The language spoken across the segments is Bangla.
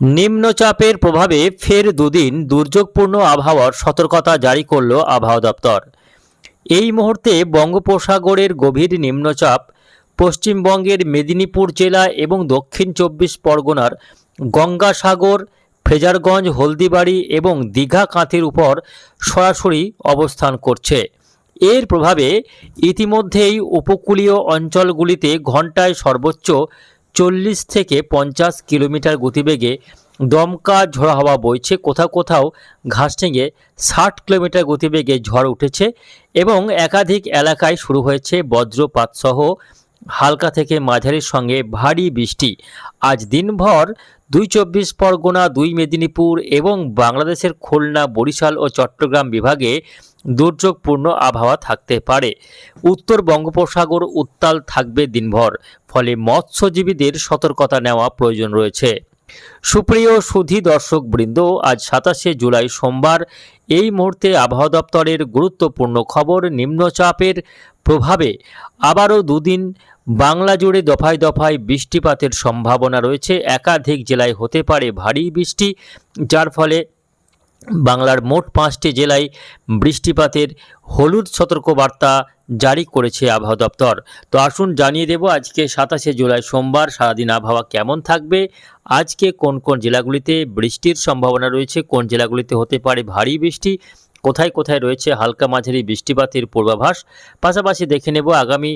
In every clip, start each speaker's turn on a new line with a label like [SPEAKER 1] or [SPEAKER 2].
[SPEAKER 1] নিম্নচাপের প্রভাবে ফের দুদিন দুর্যোগপূর্ণ আবহাওয়ার সতর্কতা জারি করল আবহাওয়া দপ্তর। এই মুহূর্তে বঙ্গোপসাগরের গভীর নিম্নচাপ পশ্চিমবঙ্গের মেদিনীপুর জেলা এবং দক্ষিণ চব্বিশ পরগনার গঙ্গাসাগর, ফ্রেজারগঞ্জ, হলদিবাড়ি এবং দীঘা কাঁথির উপর সরাসরি অবস্থান করছে। এর প্রভাবে ইতিমধ্যেই উপকূলীয় অঞ্চলগুলিতে ঘন্টায় সর্বোচ্চ 40 থেকে 50 কিলোমিটার গতিবেগে দমকা ঝোড়ো হাওয়া বইছে। কোথাও কোথাও ঘাসডেঙ্গে 60 কিলোমিটার গতিবেগে ঝড় উঠেছে এবং একাধিক এলাকায় শুরু হয়েছে বজ্রপাত সহ হালকা থেকে মাঝারির সঙ্গে ভারী বৃষ্টি। আজ দিনভর 2 চব্বিশ পরগনা, 2 মেদিনীপুর এবং বাংলাদেশের খুলনা, বরিশাল ও চট্টগ্রাম বিভাগে দুর্যোগপূর্ণ আবহাওয়া থাকতে পারে। উত্তর বঙ্গোপসাগর উত্তাল থাকবে দিনভর, ফলে মৎস্যজীবীদের সতর্কতা নেওয়া প্রয়োজন রয়েছে। সুপ্রিয় সুধী দর্শক বৃন্দ, আজ 27শে জুলাই সোমবার। এই মুহূর্তে আবহাওয়া দপ্তরের গুরুত্বপূর্ণ খবর। নিম্নচাপের প্রভাবে আবারও দুদিন বাংলা জুড়ে দফায় দফায় বৃষ্টিপাতের সম্ভাবনা রয়েছে। একাধিক জেলায় হতে পারে ভারী বৃষ্টি, যার ফলে বাংলার মোট 5টি জেলায় বৃষ্টিপাতের হলুদ সতর্কবার্তা জারি করেছে আবহাওয়া দপ্তর। তো আসুন জানিয়ে দেব আজকে 27শে জুলাই সোমবার সারাদিন আবহাওয়া কেমন থাকবে, আজকে কোন কোন জেলাগুলিতে বৃষ্টির সম্ভাবনা রয়েছে, কোন জেলাগুলিতে হতে পারে ভারী বৃষ্টি, কোথায় কোথায় রয়েছে হালকা মাঝারি বৃষ্টিপাতের পূর্বাভাস। পাশাপাশি দেখে নেব আগামী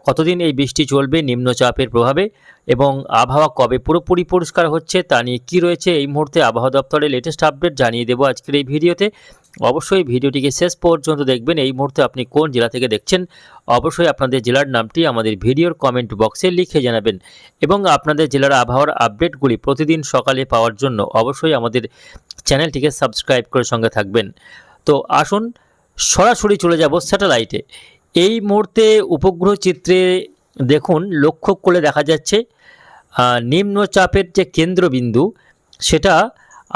[SPEAKER 1] কতদিন এই বৃষ্টি চলবে নিম্নচাপের প্রভাবে এবং আবহাওয়া কবে পুরোপুরি পরিষ্কার হচ্ছে তা নিয়ে কী রয়েছে এই মুহূর্তে আবহাওয়া দপ্তরের লেটেস্ট আপডেট জানিয়ে দেবো আজকের এই ভিডিওতে। অবশ্যই ভিডিওটিকে শেষ পর্যন্ত দেখবেন। এই মুহূর্তে আপনি কোন জেলা থেকে দেখছেন অবশ্যই আপনাদের জেলার নামটি আমাদের ভিডিওর কমেন্ট বক্সে লিখে জানাবেন এবং আপনাদের জেলার আবহাওয়ার আপডেটগুলি প্রতিদিন সকালে পাওয়ার জন্য অবশ্যই আমাদের চ্যানেলটিকে সাবস্ক্রাইব করে সঙ্গে থাকবেন। তো আসুন সরাসরি চলে যাব স্যাটেলাইটে। এই মুহূর্তে উপগ্রহ চিত্রে দেখুন, লক্ষ্য করলে দেখা যাচ্ছে নিম্নচাপের যে কেন্দ্রবিন্দু সেটা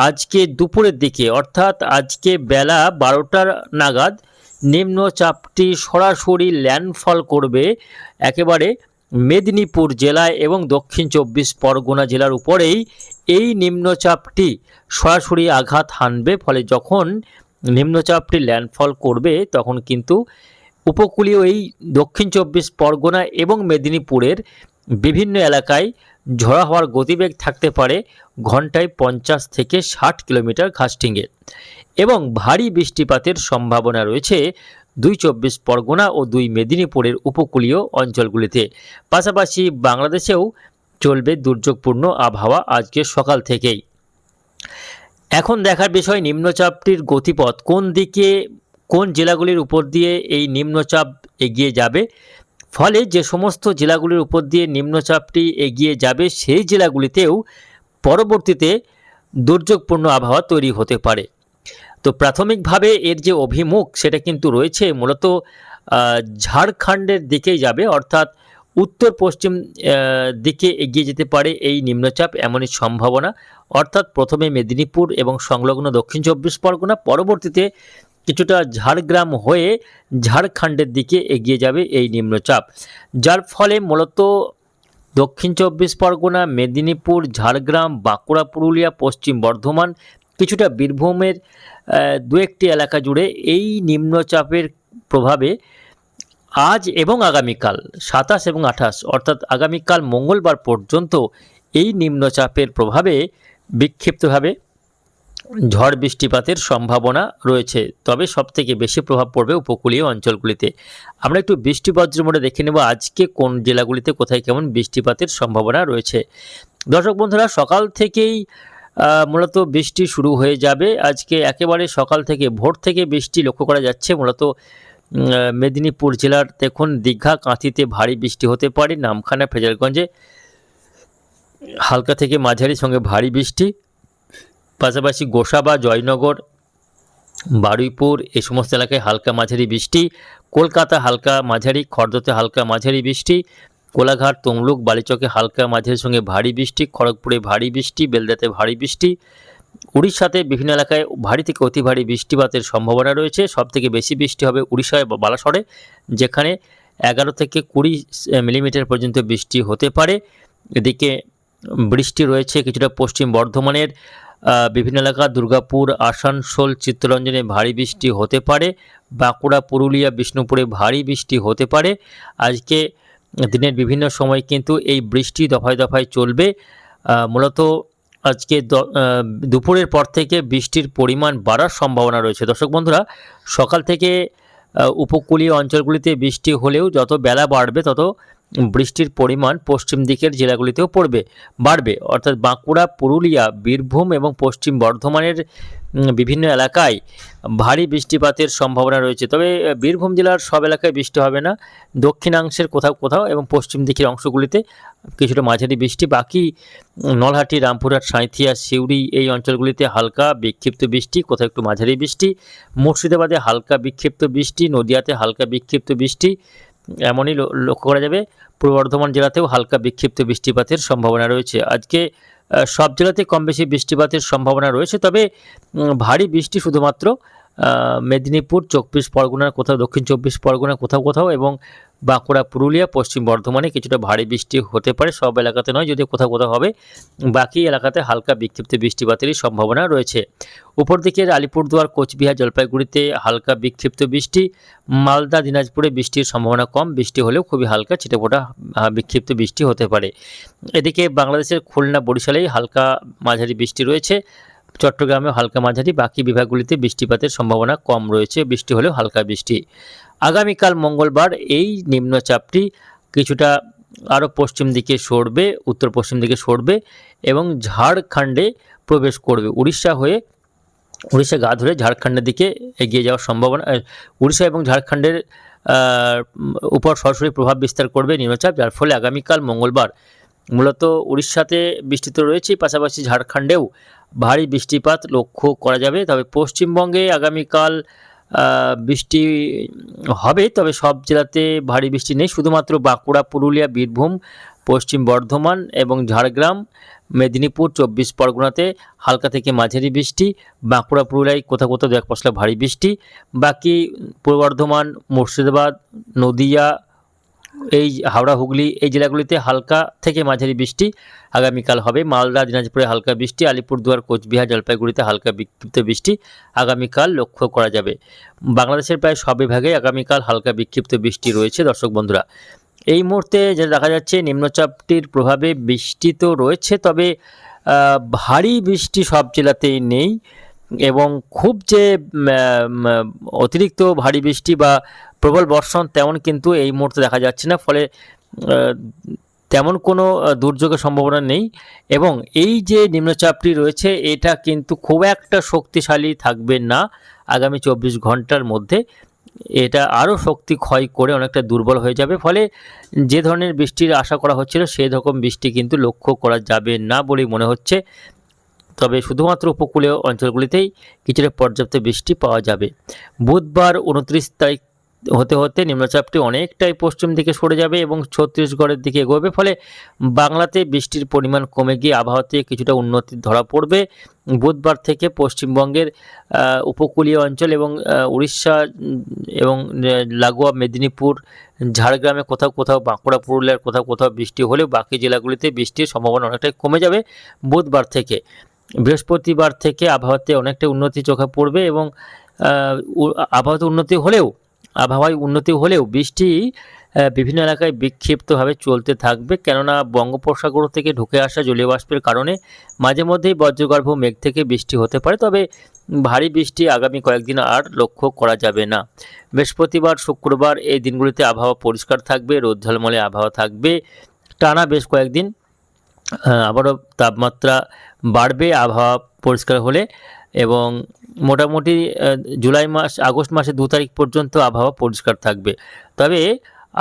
[SPEAKER 1] আজকে দুপুরের দিকে অর্থাৎ আজকে বেলা 12টা নাগাদ নিম্নচাপটি সরাসরি ল্যান্ডফল করবে একেবারে মেদিনীপুর জেলায় এবং দক্ষিণ চব্বিশ পরগনা জেলার উপরেই এই নিম্নচাপটি সরাসরি আঘাত হানবে। ফলে যখন নিম্নচাপটি ল্যান্ডফল করবে তখন কিন্তু উপকূলীয় এই দক্ষিণ চব্বিশ পরগনা এবং মেদিনীপুরের বিভিন্ন এলাকায় ঝড়ো হাওয়ার গতিবেগ থাকতে পারে ঘন্টায় 50 থেকে 60 কিলোমিটার ঘাসডিঙ্গে এবং ভারী বৃষ্টিপাতের সম্ভাবনা রয়েছে 2 চব্বিশ পরগনা ও 2 মেদিনীপুরের উপকূলীয় অঞ্চলগুলিতে। পাশাপাশি বাংলাদেশেও চলবে দুর্যোগপূর্ণ আবহাওয়া আজকে সকাল থেকেই। এখন দেখার বিষয় নিম্নচাপটির গতিপথ কোন দিকে, কোন জেলাগুলির উপর দিয়ে এই নিম্নচাপ এগিয়ে যাবে। ফলে যে সমস্ত জেলাগুলির উপর দিয়ে নিম্নচাপটি এগিয়ে যাবে সেই জেলাগুলিতেও পরবর্তীতে দুর্যোগপূর্ণ আবহাওয়া তৈরি হতে পারে। তো প্রাথমিকভাবে এর যে অভিমুখ সেটা কিন্তু রয়েছে মূলত ঝাড়খণ্ডের দিকেই যাবে, অর্থাৎ উত্তর পশ্চিম দিকে এগিয়ে যেতে পারে এই নিম্নচাপ, এমনই সম্ভাবনা। অর্থাৎ প্রথমে মেদিনীপুর এবং সংলগ্ন দক্ষিণ চব্বিশ পরগনা, পরবর্তীতে কিছুটা ঝাড়গ্রাম হয়ে ঝাড়খণ্ডের দিকে এগিয়ে যাবে এই নিম্নচাপ, যার ফলে মূলত দক্ষিণ চব্বিশ পরগনা, মেদিনীপুর, ঝাড়গ্রাম, বাঁকুড়া, পুরুলিয়া, পশ্চিম বর্ধমান, কিছুটা বীরভূমের দু একটি এলাকা জুড়ে এই নিম্নচাপের প্রভাবে আজ এবং আগামীকাল 27 এবং 28 অর্থাৎ আগামীকাল মঙ্গলবার পর্যন্ত এই নিম্নচাপের প্রভাবে বিক্ষিপ্তভাবে ঝড় বৃষ্টিপাতের সম্ভাবনা রয়েছে। তবে সবথেকে বেশি প্রভাব পড়বে উপকূলীয় অঞ্চলগুলিতে। আমরা একটু বৃষ্টি বজ্র মোডে দেখে নেব আজকে কোন জেলাগুলিতে কোথায় কেমন বৃষ্টিপাতের সম্ভাবনা রয়েছে। দর্শক বন্ধুরা, সকাল থেকেই মূলত বৃষ্টি শুরু হয়ে যাবে। আজকে একেবারে সকাল থেকে ভোর থেকে বৃষ্টি লক্ষ্য করা যাচ্ছে। মূলত মেদিনীপুর জেলার দেখুন দীঘা কাঁথিতে ভারী বৃষ্টি হতে পারে, নামখানা, ফ্রেজারগঞ্জে হালকা থেকে মাঝারি সঙ্গে ভারী বৃষ্টি, পাশাপাশি গোসাবা, জয়নগর, বারুইপুর এই সমস্ত এলাকায় হালকা মাঝারি বৃষ্টি, কলকাতা হালকা মাঝারি, খড়দতে হালকা মাঝারি বৃষ্টি, কোলাঘাট, তমলুক, বালিচকে হালকা মাঝারির সঙ্গে ভারী বৃষ্টি, খড়গপুরে ভারী বৃষ্টি, বেলদাতে ভারী বৃষ্টি, উড়িষ্যাতে বিভিন্ন এলাকায় ভারী থেকে অতি ভারী বৃষ্টিপাতের সম্ভাবনা রয়েছে। সবথেকে বেশি বৃষ্টি হবে উড়িষ্যায় বা বালাসরে, যেখানে 11 থেকে 20 মিলিমিটার পর্যন্ত বৃষ্টি হতে পারে। এদিকে বৃষ্টি রয়েছে কিছুটা পশ্চিম বর্ধমানের বিভিন্ন এলাকা, দুর্গাপুর, আসানসোল, চিত্তরঞ্জনে ভারী বৃষ্টি হতে পারে, বাঁকুড়া, পুরুলিয়া, বিষ্ণুপুরে ভারী বৃষ্টি হতে পারে। আজকে দিনের বিভিন্ন সময় কিন্তু এই বৃষ্টি দফায় দফায় চলবে। মূলত আজকে দুপুরের পর থেকে বৃষ্টির পরিমাণ বাড়ার সম্ভাবনা রয়েছে। দর্শক বন্ধুরা, সকাল থেকে উপকূলীয় অঞ্চলগুলিতে বৃষ্টি হলেও যত বেলা বাড়বে তত বৃষ্টির পরিমাণ পশ্চিম দিকের জেলাগুলিতেও বাড়বে। অর্থাৎ বাঁকুড়া, পুরুলিয়া, বীরভূম এবং পশ্চিম বর্ধমানের বিভিন্ন এলাকায় ভারী বৃষ্টিপাতের সম্ভাবনা রয়েছে। তবে বীরভূম জেলার সব এলাকায় বৃষ্টি হবে না, দক্ষিণাংশের কোথাও কোথাও এবং পশ্চিম দিকের অংশগুলিতে কিছুটা মাঝারি বৃষ্টি। বাকি নলহাটি, রামপুরহাট, সাঁইথিয়া, সিউড়ি এই অঞ্চলগুলিতে হালকা বিক্ষিপ্ত বৃষ্টি, কোথাও একটু মাঝারি বৃষ্টি। মুর্শিদাবাদে হালকা বিক্ষিপ্ত বৃষ্টি, নদিয়াতে হালকা বিক্ষিপ্ত বৃষ্টি এমনই লক্ষ্য করা যাবে। পূর্ব বর্ধমান জেলাতেও হালকা বিক্ষিপ্ত বৃষ্টিপাতের সম্ভাবনা রয়েছে। আজকে সব জেলাতে কম বেশি বৃষ্টিপাতের সম্ভাবনা রয়েছে, তবে ভারী বৃষ্টি শুধুমাত্র মেদিনীপুর, 24 পরগনার কোথাও, দক্ষিণ 24 পরগনা কোথাও কোথাও এবং বাঁকুড়া, পুরুলিয়া, পশ্চিম বর্ধমানে কিছুটা ভারী বৃষ্টি হতে পারে। সব এলাকাতে নয়, যদি কোথাও কোথাও হবে। বাকি এলাকাতে হালকা বিক্ষিপ্ত বৃষ্টিপাতেরই সম্ভাবনা রয়েছে। উপর দিকের আলিপুরদুয়ার, কোচবিহার, জলপাইগুড়িতে হালকা বিক্ষিপ্ত বৃষ্টি। মালদা, দিনাজপুরে বৃষ্টির সম্ভাবনা কম, বৃষ্টি হলেও খুবই হালকা ছিটেফোঁটা বিক্ষিপ্ত বৃষ্টি হতে পারে। এদিকে বাংলাদেশের খুলনা, বরিশালেই হালকা মাঝারি বৃষ্টি রয়েছে। চট্টগ্রামে হালকা মাঝারি, বাকি বিভাগগুলিতে বৃষ্টিপাতের সম্ভাবনা কম রয়েছে, বৃষ্টি হলেও হালকা বৃষ্টি। আগামীকাল মঙ্গলবার এই নিম্নচাপটি কিছুটা আরও পশ্চিম দিকে সরবে, উত্তর পশ্চিম দিকে সরবে এবং ঝাড়খণ্ডে প্রবেশ করবে। উড়িষ্যা গা ধরে ঝাড়খণ্ডের দিকে এগিয়ে যাওয়ার সম্ভাবনা। উড়িষ্যা এবং ঝাড়খণ্ডের উপর সরাসরি প্রভাব বিস্তার করবে নিম্নচাপ, যার ফলে আগামীকাল মঙ্গলবার মূলত উড়িষ্যাতে বৃষ্টি তো রয়েছেই, পাশাপাশি ঝাড়খণ্ডেও ভারী বৃষ্টিপাত লক্ষ্য করা যাবে। তবে পশ্চিমবঙ্গে আগামীকাল বৃষ্টি হবে, তবে সব জেলাতে ভারী বৃষ্টি নেই। শুধুমাত্র বাঁকুড়া, পুরুলিয়া, বীরভূম, পশ্চিম বর্ধমান এবং ঝাড়গ্রাম, মেদিনীপুর, 24 পরগনাতে হালকা থেকে মাঝারি বৃষ্টি। বাঁকুড়া, পুরুলিয়ায় কোথাও কোথাও 1 পশলা ভারী বৃষ্টি। বাকি পূর্ব বর্ধমান, মুর্শিদাবাদ, নদিয়া, এই হাওড়া, হুগলি এই জেলাগুলিতে হালকা থেকে মাঝারি বৃষ্টি আগামীকাল হবে। মালদা, দিনাজপুরে হালকা বৃষ্টি। আলিপুরদুয়ার, কোচবিহার, জলপাইগুড়িতে হালকা বিক্ষিপ্ত বৃষ্টি আগামীকাল লক্ষ্য করা যাবে। বাংলাদেশের প্রায় সব বিভাগে আগামীকাল হালকা বিক্ষিপ্ত বৃষ্টি রয়েছে। দর্শক বন্ধুরা, এই মুহূর্তে যেটা দেখা যাচ্ছে, নিম্নচাপটির প্রভাবে বৃষ্টি তো রয়েছে, তবে ভারী বৃষ্টি সব জেলাতেই নেই এবং খুব যে অতিরিক্ত ভারী বৃষ্টি বা প্রবল বর্ষণ তেমন কিন্তু এই মুহূর্তে দেখা যাচ্ছে না। ফলে তেমন কোনো দুর্যোগের সম্ভাবনা নেই এবং এই যে নিম্নচাপটি রয়েছে এটা কিন্তু খুব একটা শক্তিশালী থাকবে না। আগামী 24 ঘন্টার মধ্যে এটা আরও শক্তি ক্ষয় করে অনেকটা দুর্বল হয়ে যাবে। ফলে যে ধরনের বৃষ্টির আশা করা হচ্ছিল সেই রকম বৃষ্টি কিন্তু লক্ষ্য করা যাবে না বলেই মনে হচ্ছে। তবে শুধুমাত্র উপকূলীয় অঞ্চলগুলিতেই কিছুটা পর্যাপ্ত বৃষ্টি পাওয়া যাবে। বুধবার 29 তারিখ হতে হতে নিম্নচাপটি অনেকটাই পশ্চিম দিকে সরে যাবে এবং ছত্তিশগড়ের দিকে এগোবে। ফলে বাংলাতে বৃষ্টির পরিমাণ কমে গিয়ে আবহাওয়াতে কিছুটা উন্নতি ধরা পড়বে। বুধবার থেকে পশ্চিমবঙ্গের উপকূলীয় অঞ্চল এবং উড়িষ্যা এবং লাগোয়া মেদিনীপুর, ঝাড়গ্রামে কোথাও কোথাও, বাঁকুড়া, পুরুলিয়ার কোথাও কোথাও বৃষ্টি হলেও বাকি জেলাগুলিতে বৃষ্টির সম্ভাবনা অনেকটাই কমে যাবে বুধবার থেকে। বৃহস্পতিবার থেকে আবহাওয়াতে অনেকটা উন্নতি চোখে পড়বে এবং আবহাওয়ায় উন্নতি হলেও বৃষ্টি বিভিন্ন এলাকায় বিক্ষিপ্তভাবে চলতে থাকবে, কেননা বঙ্গোপসাগর থেকে ঢুকে আসা জলীয় বাষ্পের কারণে মাঝে মধ্যেই বজ্রগর্ভ মেঘ থেকে বৃষ্টি হতে পারে। তবে ভারী বৃষ্টি আগামী কয়েকদিন আর লক্ষ্য করা যাবে না। বৃহস্পতিবার, শুক্রবার এই দিনগুলিতে আবহাওয়া পরিষ্কার থাকবে, রোদ ঝলমলে আবহাওয়া থাকবে টানা বেশ কয়েকদিন। আবারও তাপমাত্রা বাড়বে আবহাওয়া পরিষ্কার হলে এবং মোটামুটি আগস্ট মাসের 2 তারিখ পর্যন্ত আবহাওয়া পরিষ্কার থাকবে। তবে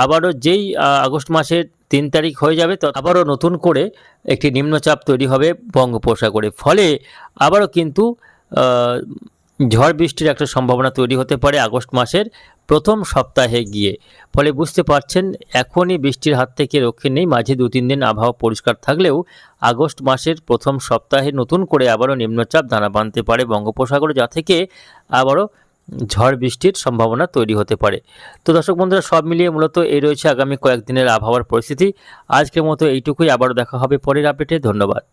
[SPEAKER 1] আবারও যেই আগস্ট মাসের 3 তারিখ হয়ে যাবে, তো আবারও নতুন করে একটি নিম্নচাপ তৈরি হবে বঙ্গোপসাগরে। ফলে আবারও কিন্তু ঝড় বৃষ্টির একটা সম্ভাবনা তৈরি হতে পারে আগস্ট মাসের প্রথম সপ্তাহে গিয়ে। ফলে বুঝতে পারছেন এখনই বৃষ্টির হাত থেকে রক্ষে নেই। মাঝে 2-3 দিন আবহাওয়া পরিষ্কার থাকলেও আগস্ট মাসের প্রথম সপ্তাহে নতুন করে আবারও নিম্নচাপ দানা বাঁধতে পারে বঙ্গোপসাগরে, যা থেকে আবারও ঝড় বৃষ্টির সম্ভাবনা তৈরি হতে পারে। তো দর্শক বন্ধুরা, সব মিলিয়ে মূলত এই রয়েছে আগামী কয়েকদিনের আবহাওয়ার পরিস্থিতি। আজকের মতো এইটুকুই, আবারও দেখা হবে পরের আপডেটে। ধন্যবাদ।